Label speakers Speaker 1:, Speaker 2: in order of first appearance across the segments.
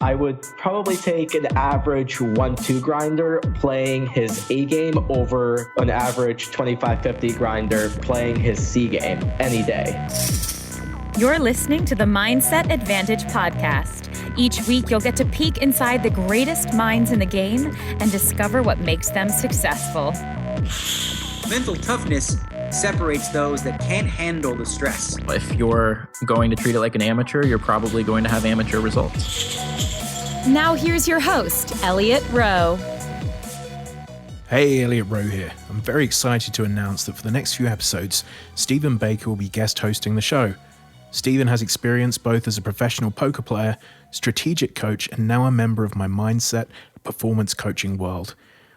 Speaker 1: I would probably take an average 1-2 grinder playing his A game over an average 25-50 grinder playing his C game any day.
Speaker 2: You're listening to the Mindset Advantage podcast. Each week, you'll get to peek inside the greatest minds in the game and discover what makes them successful.
Speaker 3: Mental toughness separates those that can't handle the stress.
Speaker 4: If you're going to treat it like an amateur, you're probably going to have amateur results.
Speaker 2: Now here's your host, Elliot Rowe.
Speaker 5: Hey, Elliot Rowe here. I'm very excited to announce that for the next few episodes, Stephen Baker will be guest hosting the show. Stephen has experience both as a professional poker player, strategic coach, and now a member of my mindset performance coaching world.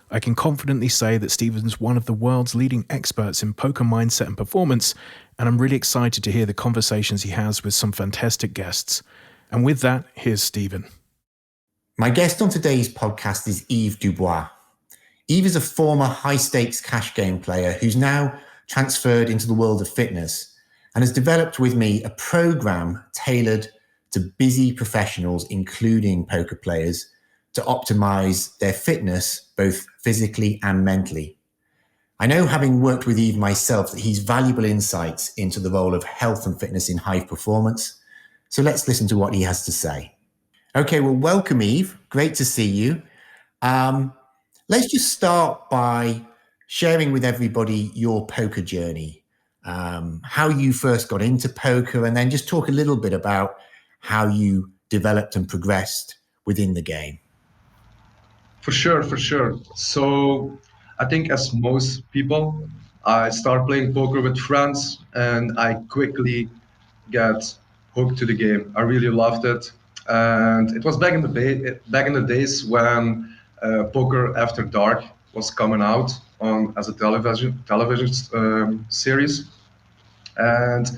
Speaker 5: I can confidently say that Stephen's one of the world's leading experts in poker mindset and performance, and I'm really excited to hear the conversations he has with some fantastic guests. And with that, here's Stephen.
Speaker 6: My guest on today's podcast is Yves Dubois. Yves is a former high-stakes cash game player who's now transferred into the world of fitness and has developed with me a program tailored to busy professionals, including poker players, to optimize their fitness, both physically and mentally. I know, having worked with Yves myself, that he's valuable insights into the role of health and fitness in high performance. So let's listen to what he has to say. Okay, well, welcome, Yves. Great to see you. Let's just start by sharing with everybody your poker journey. How you first got into poker, and then just talk a little bit about how you developed and progressed within the game.
Speaker 7: For sure. So I think, as most people, I started playing poker with friends and I quickly got hooked to the game. I really loved it. And it was back in the days when Poker After Dark was coming out as a television series. And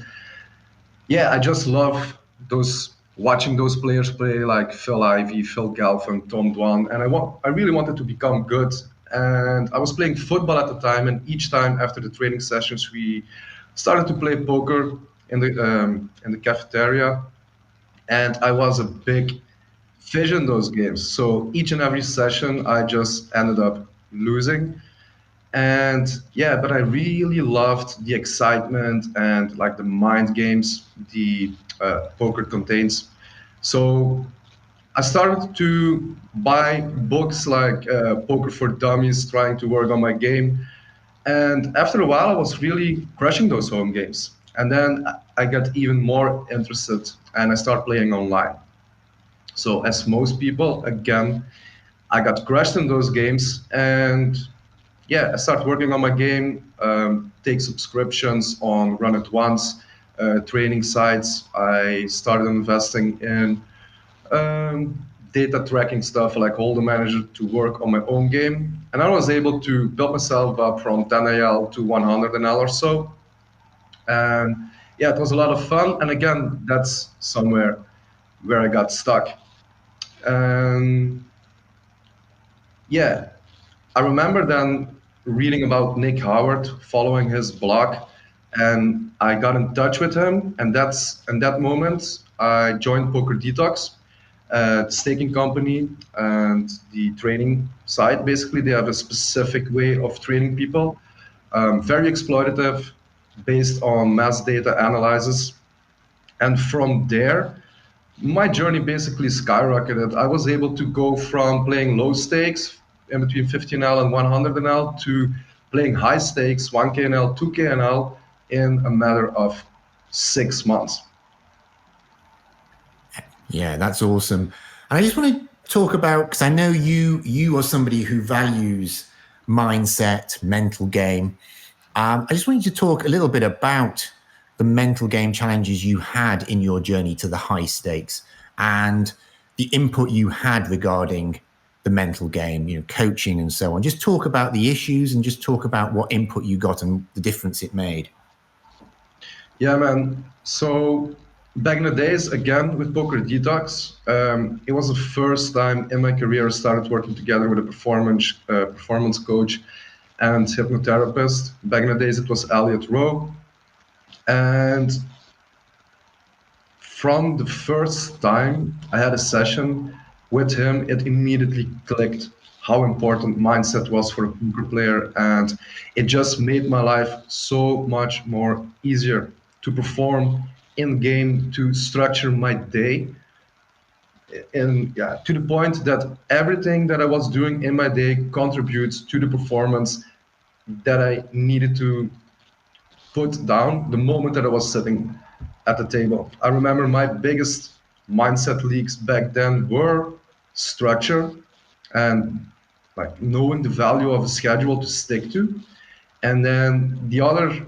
Speaker 7: yeah, I just love watching those players play, like Phil Ivey, Phil Galvin, Tom Dwan, and I really wanted to become good. And I was playing football at the time, and each time after the training sessions, we started to play poker in the cafeteria, and I was a big fish in those games. So each and every session, I just ended up losing. And yeah, but I really loved the excitement and like the mind games the poker contains. So I started to buy books like Poker for Dummies, trying to work on my game. And after a while, I was really crushing those home games. And then I got even more interested and I started playing online. So as most people, again, I got crushed in those games, and yeah, I started working on my game, take subscriptions on Run It Once, training sites. I started investing in data tracking stuff like Hold'em Manager to work on my own game. And I was able to build myself up from 10 AL to 100 NL or so. And yeah, it was a lot of fun. And again, that's somewhere where I got stuck. And yeah, I remember then reading about Nick Howard, following his blog, and I got in touch with him. And in that moment, I joined Poker Detox, the staking company and the training site. Basically, they have a specific way of training people, very exploitative, based on mass data analysis. And from there, my journey basically skyrocketed. I was able to go from playing low stakes in between 15L and 100NL to playing high stakes, 1KNL, 2KNL in a matter of 6 months.
Speaker 6: Yeah, that's awesome. And I just want to talk about, because I know you are somebody who values mindset, mental game. I just want you to talk a little bit about the mental game challenges you had in your journey to the high stakes and the input you had regarding the mental game, coaching and so on. Just talk about the issues and just talk about what input you got and the difference it made.
Speaker 7: Yeah, man. So back in the days, again, with Poker Detox, it was the first time in my career I started working together with a performance coach and hypnotherapist. Back in the days, it was Elliot Rowe. And from the first time I had a session, with him, it immediately clicked how important mindset was for a poker player. And it just made my life so much more easier to perform in game, to structure my day. And yeah, to the point that everything that I was doing in my day contributes to the performance that I needed to put down the moment that I was sitting at the table. I remember my biggest mindset leaks back then were structure and like knowing the value of a schedule to stick to. And then the other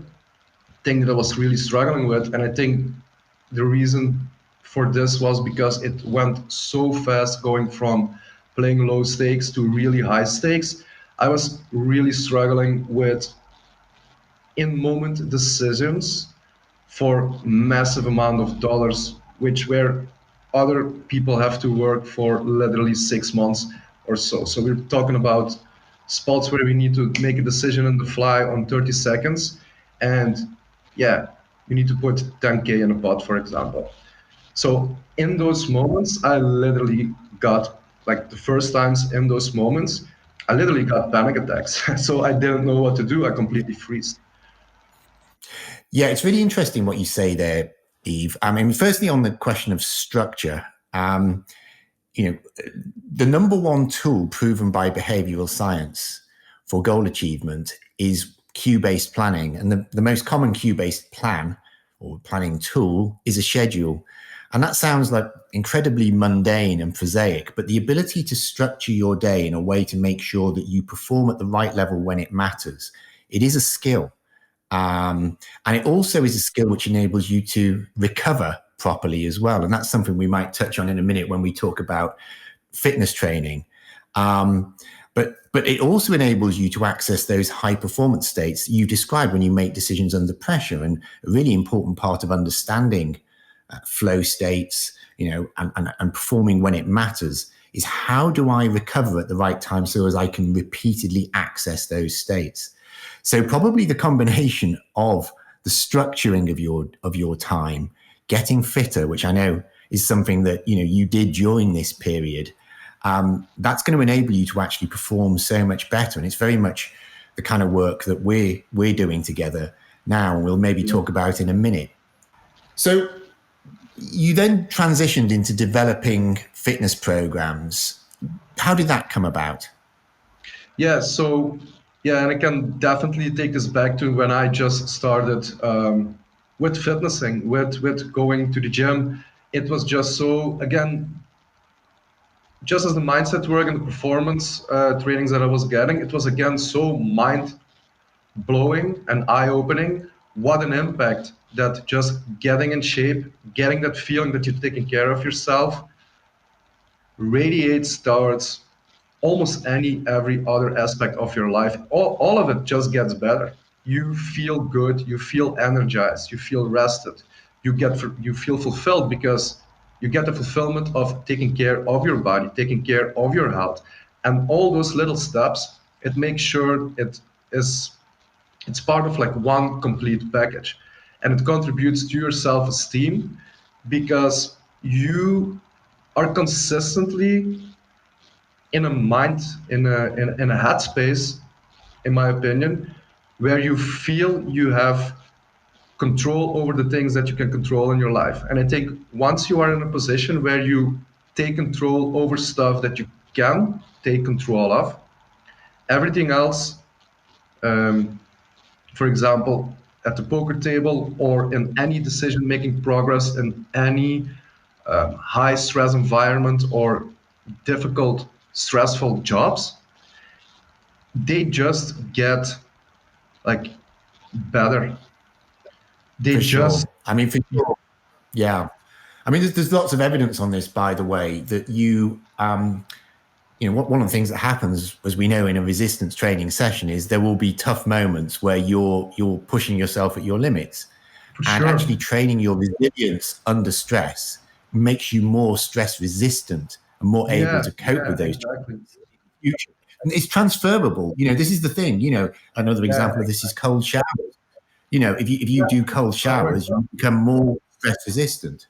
Speaker 7: thing that I was really struggling with, and I think the reason for this was because it went so fast going from playing low stakes to really high stakes. I was really struggling with in moment decisions for massive amount of dollars, which where other people have to work for literally 6 months or so. So we're talking about spots where we need to make a decision on the fly on 30 seconds. And yeah, you need to put 10K in a pot, for example. So in those moments, I literally got like the first times in those moments, I literally got panic attacks. So I didn't know what to do. I completely freezed.
Speaker 6: Yeah, it's really interesting what you say there, Yves. I mean, firstly, on the question of structure, you know, the number one tool proven by behavioral science for goal achievement is cue-based planning. And the most common cue-based plan or planning tool is a schedule. And that sounds like incredibly mundane and prosaic, but the ability to structure your day in a way to make sure that you perform at the right level when it matters, it is a skill. And it also is a skill which enables you to recover properly as well. And that's something we might touch on in a minute when we talk about fitness training. But it also enables you to access those high performance states you described when you make decisions under pressure. And a really important part of understanding flow states, and performing when it matters is how do I recover at the right time so as I can repeatedly access those states. So probably the combination of the structuring of your time, getting fitter, which I know is something that you did during this period, that's going to enable you to actually perform so much better. And it's very much the kind of work that we're doing together now, and we'll maybe talk about in a minute. So you then transitioned into developing fitness programs. How did that come about?
Speaker 7: Yeah, so and I can definitely take us back to when I just started with fitnessing, with going to the gym. It was just so, again, just as the mindset work and the performance trainings that I was getting, it was again so mind blowing and eye opening. What an impact that just getting in shape, getting that feeling that you're taking care of yourself, radiates towards almost every other aspect of your life. All of it just gets better. You feel good, you feel energized, you feel rested, you feel fulfilled because you get the fulfillment of taking care of your body, taking care of your health. And all those little steps, it makes sure it's part of like one complete package. And it contributes to your self-esteem because you are consistently in a mind, in a headspace, in my opinion, where you feel you have control over the things that you can control in your life. And I think once you are in a position where you take control over stuff that you can take control of, everything else, for example, at the poker table or in any decision-making progress in any high stress environment or difficult, stressful jobs, they just get like better. They
Speaker 6: For
Speaker 7: just
Speaker 6: sure. I mean, for sure. Yeah. I mean, there's lots of evidence on this, by the way, that one of the things that happens, as we know in a resistance training session, is there will be tough moments where you're pushing yourself at your limits. And actually training your resilience under stress makes you more stress resistant and more able to cope with those challenges in the future. And it's transferable. This is the thing. Another example of this is cold showers. If you do cold showers, you become more stress resistant.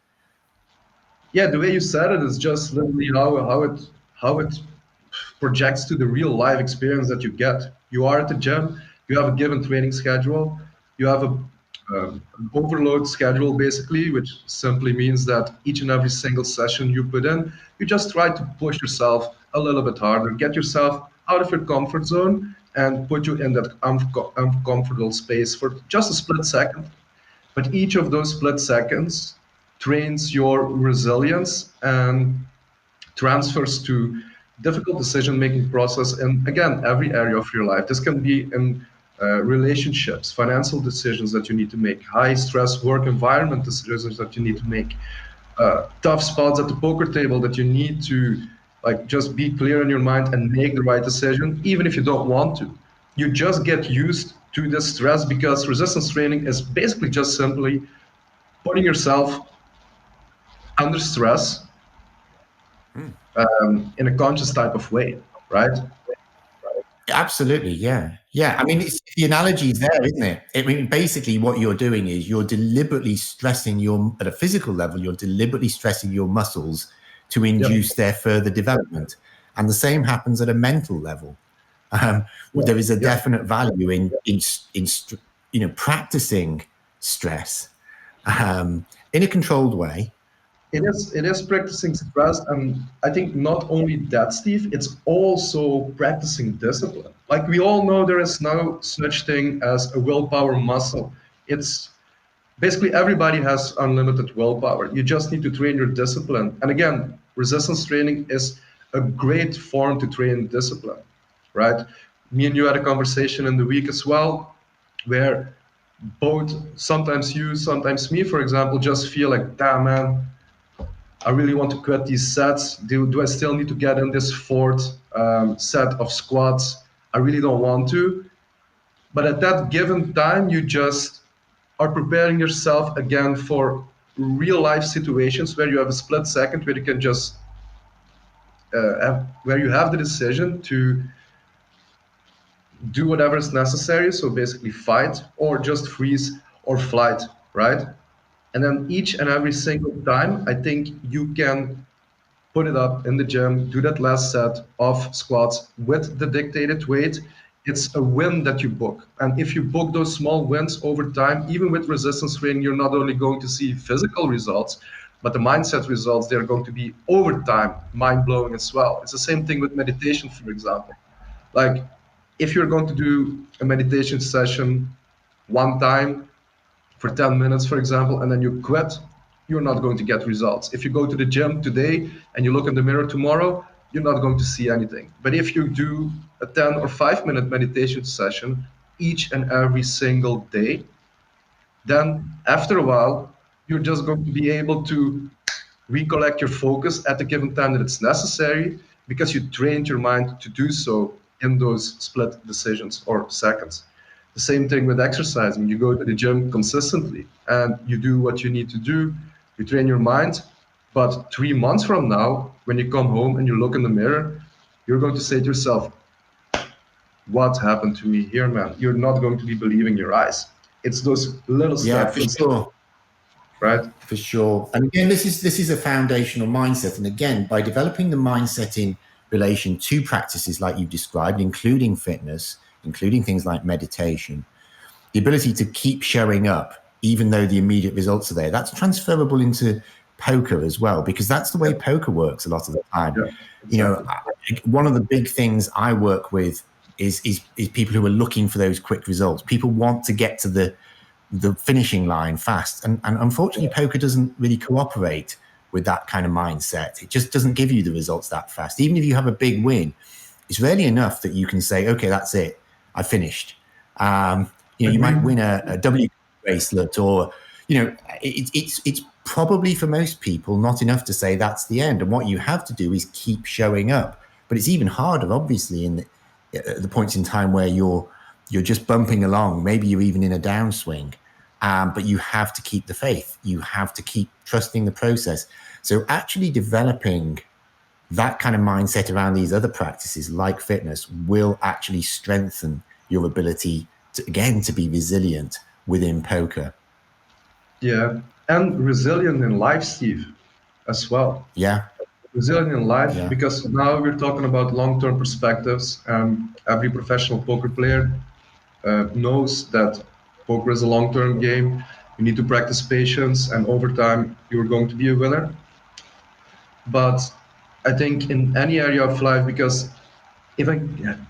Speaker 7: Yeah, the way you said it is just literally how it projects to the real life experience that you get. You are at the gym, you have a given training schedule, you have an overload schedule basically, which simply means that each and every single session you put in, you just try to push yourself a little bit harder, get yourself out of your comfort zone and put you in that uncomfortable space for just a split second. But each of those split seconds trains your resilience and transfers to difficult decision making process in again every area of your life. This can be in relationships, financial decisions that you need to make, high stress work environment decisions that you need to make, tough spots at the poker table that you need to like just be clear in your mind and make the right decision even if you don't want to. You just get used to this stress because resistance training is basically just simply putting yourself under stress in a conscious type of way, right?
Speaker 6: Absolutely, yeah. Yeah, I mean, the analogy is there, isn't it? I mean, basically what you're doing is you're deliberately stressing at a physical level, you're deliberately stressing your muscles to induce their further development. And the same happens at a mental level. There is a definite value in practicing stress in a controlled way.
Speaker 7: It is practicing stress, and I think not only that, Steve, it's also practicing discipline. Like we all know, there is no such thing as a willpower muscle. It's basically everybody has unlimited willpower. You just need to train your discipline. And again, resistance training is a great form to train discipline, right? Me and you had a conversation in the week as well, where both sometimes you, sometimes me, for example, just feel like, damn man, I really want to quit these sets. Do I still need to get in this fourth set of squats? I really don't want to. But at that given time, you just are preparing yourself again for real life situations where you have a split second where you can just where you have the decision to do whatever is necessary. So basically fight or just freeze or flight, right? And then each and every single time, I think you can put it up in the gym, do that last set of squats with the dictated weight. It's a win that you book. And if you book those small wins over time, even with resistance training, you're not only going to see physical results, but the mindset results, they're going to be over time mind blowing as well. It's the same thing with meditation, for example. Like if you're going to do a meditation session one time for 10 minutes, for example, and then you quit, you're not going to get results. If you go to the gym today and you look in the mirror tomorrow, you're not going to see anything. But if you do a 10 or 5 minute meditation session each and every single day, then after a while, you're just going to be able to recollect your focus at the given time that it's necessary because you trained your mind to do so in those split decisions or seconds. The same thing with exercising. You go to the gym consistently and you do what you need to do, you train your mind, but 3 months from now, when you come home and you look in the mirror, you're going to say to yourself, what happened to me here, man? You're not going to be believing your eyes. It's those little steps.
Speaker 6: Yeah, for sure.
Speaker 7: Right?
Speaker 6: For sure. And again, this is a foundational mindset. And again, by developing the mindset in relation to practices like you described, including fitness, including things like meditation, the ability to keep showing up, even though the immediate results are there, that's transferable into poker as well, because that's the way poker works a lot of the time. Yeah, exactly. You know, one of the big things I work with is people who are looking for those quick results. People want to get to the finishing line fast. And unfortunately, poker doesn't really cooperate with that kind of mindset. It just doesn't give you the results that fast. Even if you have a big win, it's rarely enough that you can say, okay, that's it, I finished. You might win a W bracelet, or, it's probably for most people not enough to say that's the end. And what you have to do is keep showing up. But it's even harder, obviously, in the points in time where you're just bumping along. Maybe you're even in a downswing. But you have to keep the faith. You have to keep trusting the process. So actually developing that kind of mindset around these other practices like fitness will actually strengthen your ability to be resilient within poker.
Speaker 7: Yeah, and resilient in life, Steve. as well.
Speaker 6: Yeah.
Speaker 7: Resilient in life,
Speaker 6: Yeah.
Speaker 7: because now we're talking about long-term perspectives, and every professional poker player knows that poker is a long-term game. You need to practice patience, and over time, you're going to be a winner. But I think in any area of life, because if I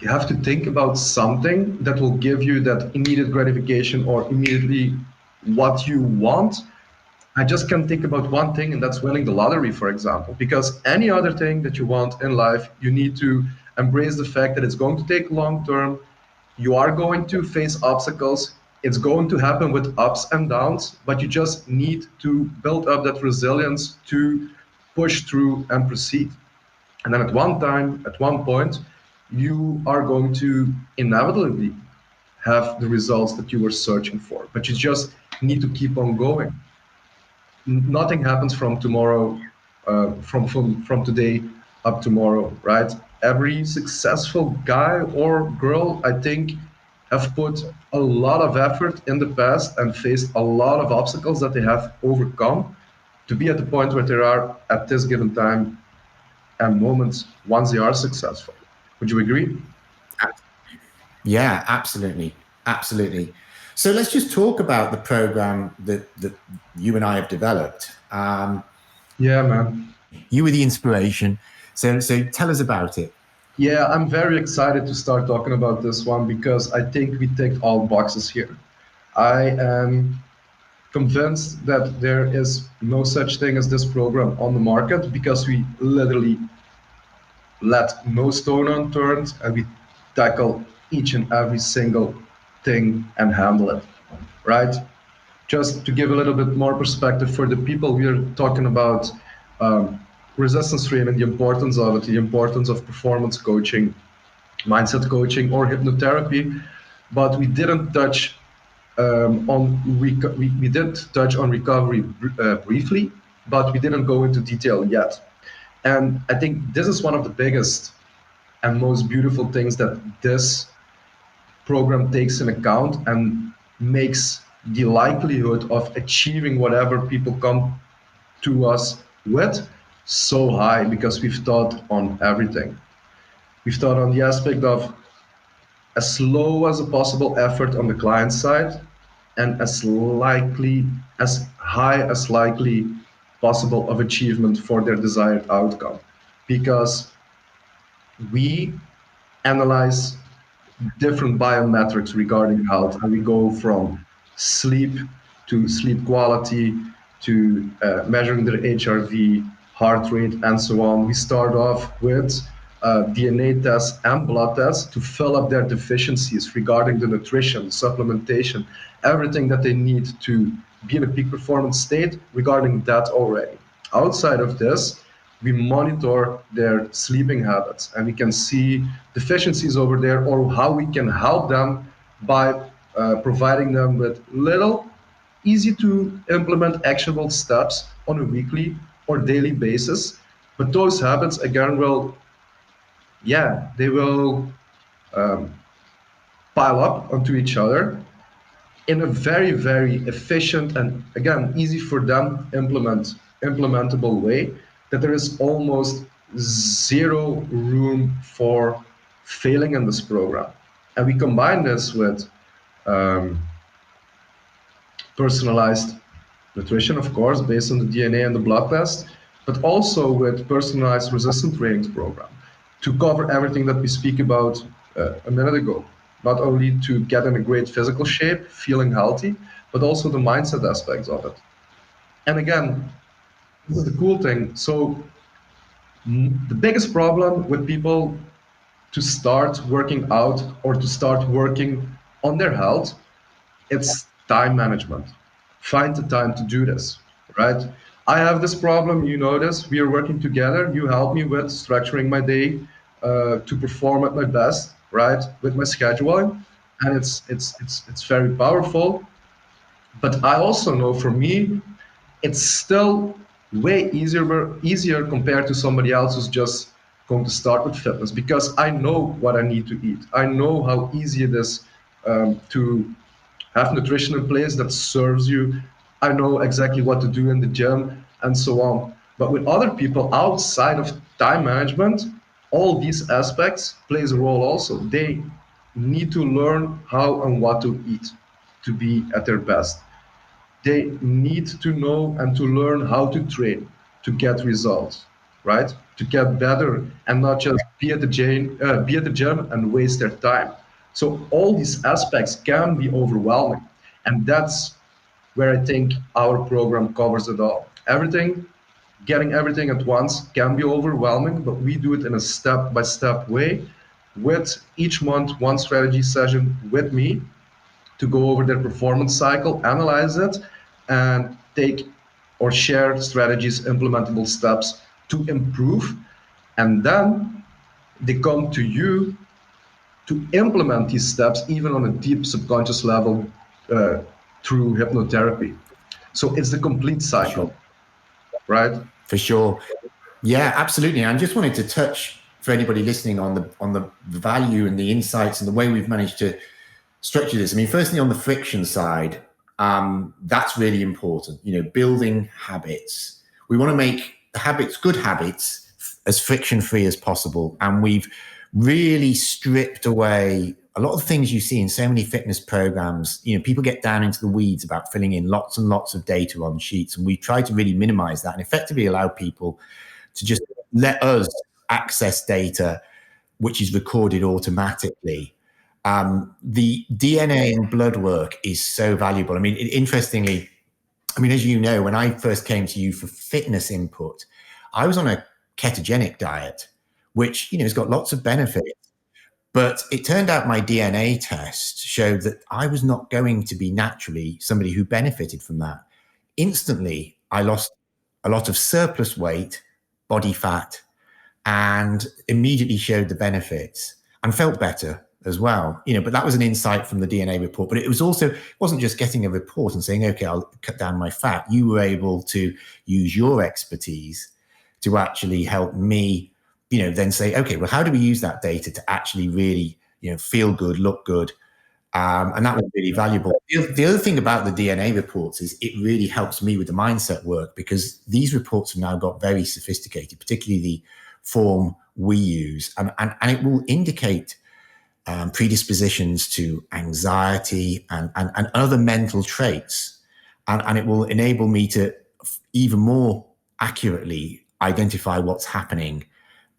Speaker 7: have to think about something that will give you that immediate gratification or immediately what you want, I just can think about one thing, and that's winning the lottery, for example. Because any other thing that you want in life, you need to embrace the fact that it's going to take long term. You are going to face obstacles. It's going to happen with ups and downs, but you just need to build up that resilience to push through and proceed. And then at one time, at one point, you are going to inevitably have the results that you were searching for. But you just need to keep on going. Nothing happens from tomorrow, from today up tomorrow, right? Every successful guy or girl, I think, have put a lot of effort in the past and faced a lot of obstacles that they have overcome to be at the point where they are at this given time and moments once they are successful. Would you agree?
Speaker 6: Yeah, absolutely. Absolutely. So let's just talk about the program that you and I have developed.
Speaker 7: Yeah, man.
Speaker 6: You were the inspiration. So tell us about it.
Speaker 7: Yeah, I'm very excited to start talking about this one because I think we ticked all boxes here. I am convinced that there is no such thing as this program on the market because we literally let no stone unturned and we tackle each and every single thing and handle it, right? Just to give a little bit more perspective for the people, we are talking about resistance training, the importance of it, the importance of performance coaching, mindset coaching, or hypnotherapy, but we didn't touch we did touch on recovery briefly, but we didn't go into detail yet. And I think this is one of the biggest and most beautiful things that this program takes in account and makes the likelihood of achieving whatever people come to us with so high because we've thought on everything. We've thought on the aspect of as low as a possible effort on the client side and as high as likely possible of achievement for their desired outcome. Because we analyze different biometrics regarding health, and we go from sleep to sleep quality to measuring their HRV, heart rate, and so on. We start off with DNA tests and blood tests to fill up their deficiencies regarding the nutrition, supplementation, everything that they need to be in a peak performance state regarding that already. Outside of this, we monitor their sleeping habits and we can see deficiencies over there or how we can help them by providing them with little easy to implement actionable steps on a weekly or daily basis. But those habits again will, yeah, they will pile up onto each other in a very, very efficient and again easy for them implementable way that there is almost zero room for failing in this program. And we combine this with um, personalized nutrition, of course, based on the DNA and the blood test, but also with personalized resistance trainings program to cover everything that we speak about a minute ago. Not only to get in a great physical shape, feeling healthy, but also the mindset aspects of it. And again, this is the cool thing. So the biggest problem with people to start working out or to start working on their health, it's time management. Find the time to do this, right? I have this problem, you know this. We are working together. You help me with structuring my day to perform at my best, right? With my scheduling, and it's very powerful. But I also know for me, it's still way easier compared to somebody else who's just going to start with fitness because I know what I need to eat. I know how easy it is to have nutrition in place that serves you. I know exactly what to do in the gym and so on. But with other people outside of time management, all these aspects plays a role also. They need to learn how and what to eat to be at their best. They need to know and to learn how to train to get results, right? To get better and not just be at the gym and waste their time. So all these aspects can be overwhelming, and that's where I think our program covers it all. Everything, getting everything at once can be overwhelming, but we do it in a step-by-step way with each month one strategy session with me to go over their performance cycle, analyze it, and take or share strategies, implementable steps to improve. And then they come to you to implement these steps, even on a deep subconscious level uh, through hypnotherapy. So it's the complete
Speaker 6: Sure.
Speaker 7: cycle, right?
Speaker 6: For sure. Yeah, absolutely. And I just wanted to touch for anybody listening on the value and the insights and the way we've managed to structure this. I mean, firstly, on the friction side, that's really important. Building habits. We want to make the habits, good habits, as friction-free as possible. And we've really stripped away a lot of the things you see in so many fitness programs. People get down into the weeds about filling in lots and lots of data on sheets. And we try to really minimize that and effectively allow people to just let us access data which is recorded automatically. The DNA and blood work is so valuable. I mean, interestingly, as you know, when I first came to you for fitness input, I was on a ketogenic diet, which, has got lots of benefits. But it turned out my DNA test showed that I was not going to be naturally somebody who benefited from that. Instantly, I lost a lot of surplus weight, body fat, and immediately showed the benefits and felt better as well. But that was an insight from the DNA report. But it wasn't just getting a report and saying, okay, I'll cut down my fat. You were able to use your expertise to actually help me, then say, okay, well, how do we use that data to actually really, feel good, look good? And that was really valuable. The other thing about the DNA reports is it really helps me with the mindset work, because these reports have now got very sophisticated, particularly the form we use. And it will indicate predispositions to anxiety and other mental traits. And it will enable me to even more accurately identify what's happening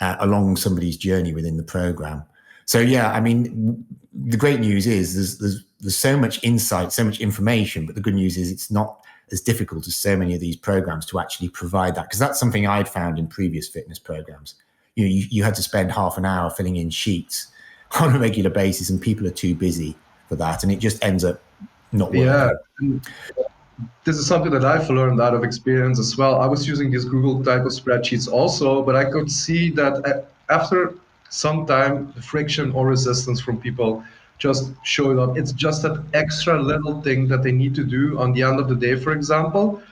Speaker 6: along somebody's journey within the program. So yeah, I mean, the great news is there's so much insight, so much information, but the good news is it's not as difficult as so many of these programs to actually provide that, because that's something I'd found in previous fitness programs. You had to spend half an hour filling in sheets on a regular basis, and people are too busy for that, and it just ends up not working.
Speaker 7: Yeah. This is something that I've learned out of experience as well. I was using these Google type of spreadsheets also, but I could see that after some time, the friction or resistance from people just showed up. It's just that extra little thing that they need to do on the end of the day, for example,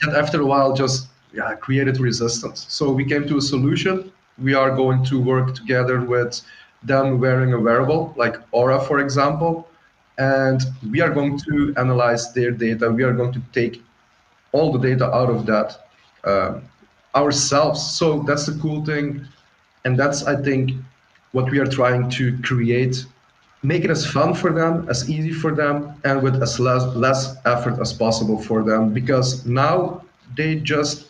Speaker 7: that after a while just created resistance. So we came to a solution. We are going to work together with them wearing a wearable, like Aura, for example, and we are going to analyze their data. We are going to take all the data out of that ourselves. So that's the cool thing. And that's, I think, what we are trying to create. Make it as fun for them, as easy for them, and with as less effort as possible for them. Because now they just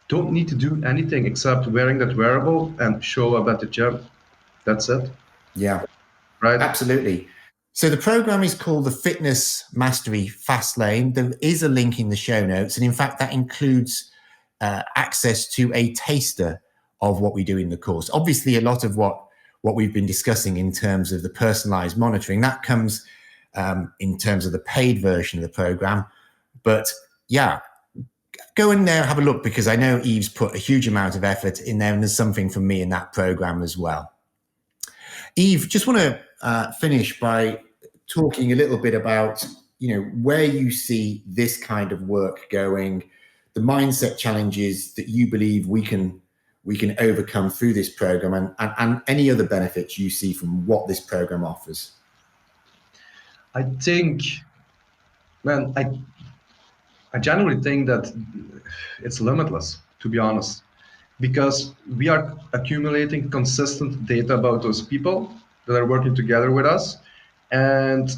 Speaker 7: don't need to do anything except wearing that wearable and show up at the gym. That's it.
Speaker 6: Yeah,
Speaker 7: right?
Speaker 6: Absolutely. So the program is called the Fitness Mastery Fast Lane. There is a link in the show notes. And in fact, that includes access to a taster of what we do in the course. Obviously, a lot of what we've been discussing in terms of the personalized monitoring, that comes in terms of the paid version of the program. But yeah, go in there, have a look, because I know Yves put a huge amount of effort in there, and there's something for me in that program as well. Yves, just want to finish by talking a little bit about, where you see this kind of work going, the mindset challenges that you believe we can overcome through this program, and any other benefits you see from what this program offers.
Speaker 7: I think, man, I genuinely think that it's limitless, to be honest, because we are accumulating consistent data about those people that are working together with us. And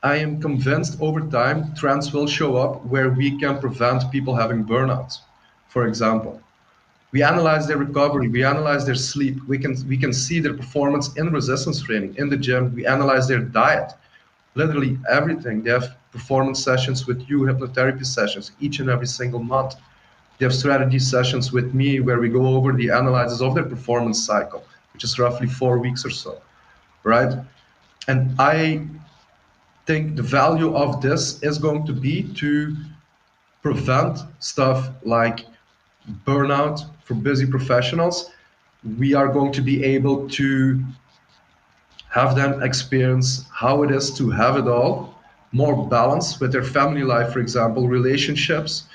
Speaker 7: I am convinced over time trends will show up where we can prevent people having burnouts. For example, we analyze their recovery, we analyze their sleep, we can see their performance in resistance training, in the gym, we analyze their diet, literally everything. They have performance sessions with you, hypnotherapy sessions each and every single month. They have strategy sessions with me where we go over the analysis of their performance cycle, which is roughly 4 weeks or so, right? And I think the value of this is going to be to prevent stuff like burnout for busy professionals. We are going to be able to have them experience how it is to have it all, more balance with their family life, for example, relationships,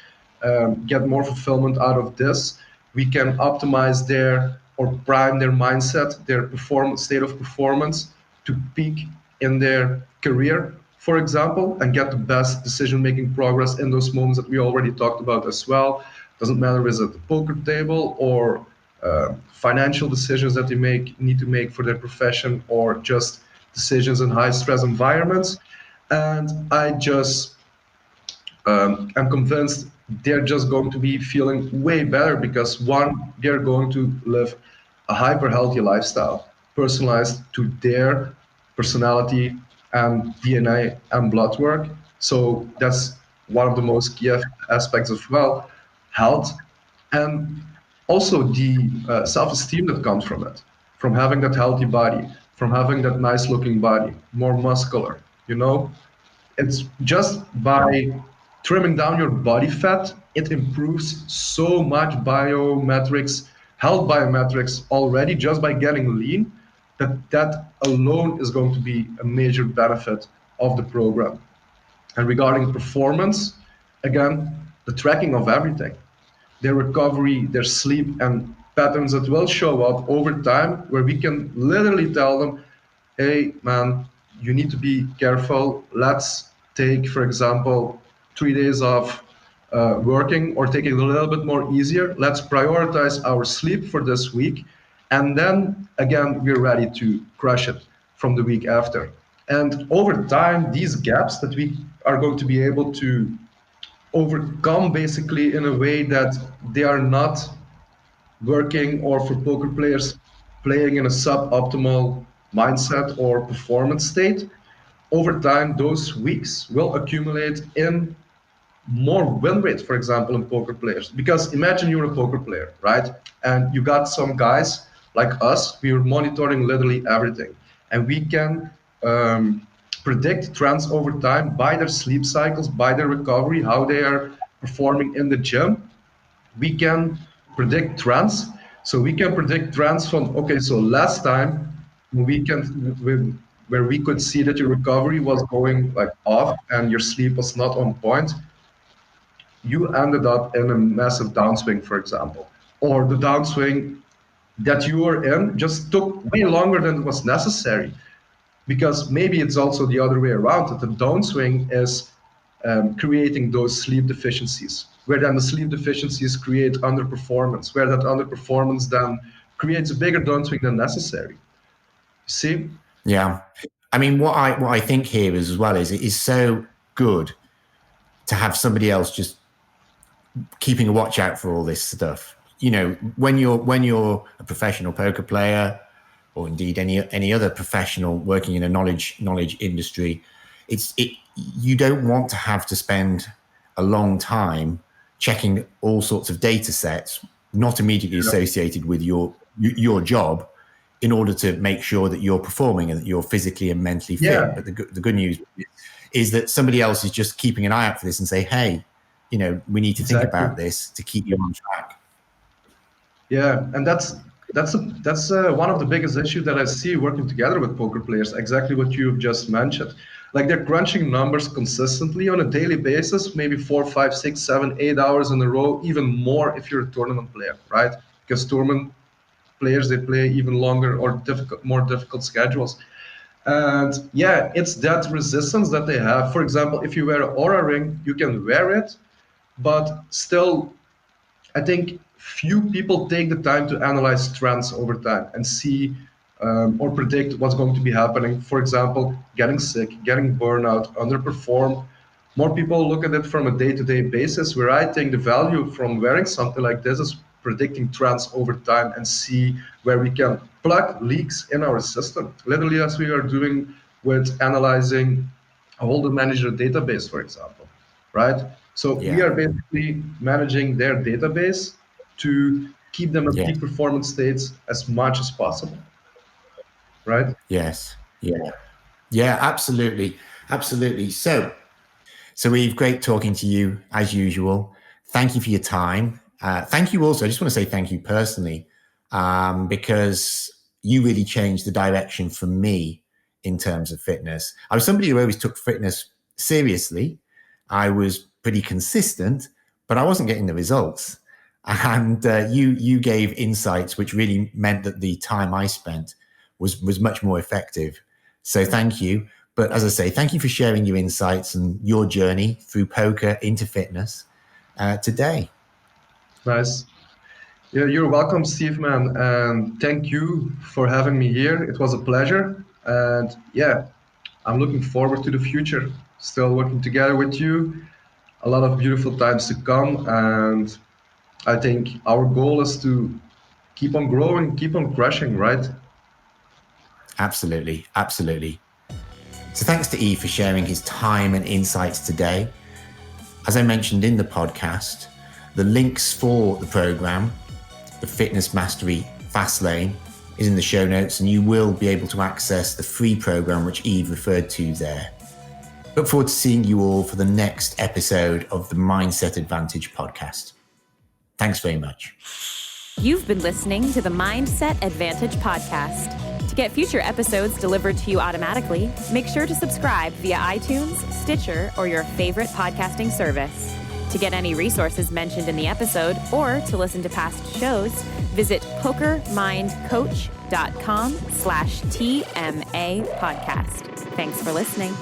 Speaker 7: get more fulfillment out of this. We can optimize their or prime their mindset, their performance, state of performance to peak in their career, for example, and get the best decision-making progress in those moments that we already talked about as well. Doesn't matter is it the poker table or financial decisions that they need to make for their profession, or just decisions in high stress environments. And I'm convinced they're just going to be feeling way better because one, they're going to live a hyper healthy lifestyle, personalized to their personality and DNA and blood work. So that's one of the most key aspects as well, health, and also the self-esteem that comes from it, from having that healthy body, from having that nice looking body, more muscular, you know? It's just by trimming down your body fat, it improves so much biometrics, health biometrics already just by getting lean, that alone is going to be a major benefit of the program. And regarding performance, again, the tracking of everything, their recovery, their sleep, and patterns that will show up over time, where we can literally tell them, hey, man, you need to be careful. Let's take, for example, 3 days of working, or take it a little bit more easier. Let's prioritize our sleep for this week. And then again, we're ready to crush it from the week after. And over time, these gaps that we are going to be able to overcome basically in a way that they are not working, or for poker players playing in a suboptimal mindset or performance state. Over time, those weeks will accumulate in more win rates, for example, in poker players. Because imagine you're a poker player, right? And you got some guys like us, we are monitoring literally everything. And we can predict trends over time by their sleep cycles, by their recovery, how they are performing in the gym. We can predict trends. So we can predict trends from, okay, so last time where we could see that your recovery was going like off and your sleep was not on point, you ended up in a massive downswing, for example, or the downswing that you were in just took way longer than was necessary, because maybe it's also the other way around, that the downswing is creating those sleep deficiencies, where then the sleep deficiencies create underperformance, where that underperformance then creates a bigger downswing than necessary. See?
Speaker 6: Yeah. I mean, what I think here is, as well, is it is so good to have somebody else just keeping a watch out for all this stuff. You know, when you're a professional poker player, or indeed any other professional working in a knowledge industry, you don't want to have to spend a long time checking all sorts of data sets not immediately associated with your job, in order to make sure that you're performing and that you're physically and mentally fit.
Speaker 7: Yeah.
Speaker 6: But the good news is that somebody else is just keeping an eye out for this and say, hey, you know, we need to think about this to keep you on track.
Speaker 7: Yeah, and that's one of the biggest issues that I see working together with poker players. Exactly what you've just mentioned. Like, they're crunching numbers consistently on a daily basis, maybe 4, 5, 6, 7, 8 hours in a row, even more if you're a tournament player, right? Because tournament players, they play even longer or more difficult schedules. And yeah, it's that resistance that they have. For example, if you wear an Aura ring, you can wear it, but still, I think few people take the time to analyze trends over time and see or predict what's going to be happening. For example, getting sick, getting burnout, underperform. More people look at it from a day-to-day basis, where I think the value from wearing something like this is predicting trends over time and see where we can plug leaks in our system, literally as we are doing with analyzing a holder manager database, for example, right? So we
Speaker 6: Yeah.
Speaker 7: are basically managing their database to keep them at
Speaker 6: Yeah.
Speaker 7: peak performance states as much as possible, right?
Speaker 6: Yes. Yeah. Yeah, absolutely. Absolutely. So Eve, great talking to you as usual. Thank you for your time. Thank you also. I just want to say thank you personally, because you really changed the direction for me in terms of fitness. I was somebody who always took fitness seriously. I was pretty consistent, but I wasn't getting the results. And you gave insights which really meant that the time I spent was much more effective. So thank you. But as I say, thank you for sharing your insights and your journey through poker into fitness today.
Speaker 7: Nice. Yeah, you're welcome, Steve, man. And thank you for having me here. It was a pleasure. And yeah, I'm looking forward to the future. Still working together with you. A lot of beautiful times to come. And I think our goal is to keep on growing, keep on crushing, right?
Speaker 6: Absolutely. Absolutely. So thanks to Eve for sharing his time and insights today. As I mentioned in the podcast, the links for the program, the Fitness Mastery Fastlane, is in the show notes, and you will be able to access the free program which Eve referred to there. Look forward to seeing you all for the next episode of the Mindset Advantage podcast. Thanks very much.
Speaker 2: You've been listening to the Mindset Advantage podcast. To get future episodes delivered to you automatically, make sure to subscribe via iTunes, Stitcher, or your favorite podcasting service. To get any resources mentioned in the episode or to listen to past shows, visit pokermindcoach.com/TMA podcast. Thanks for listening.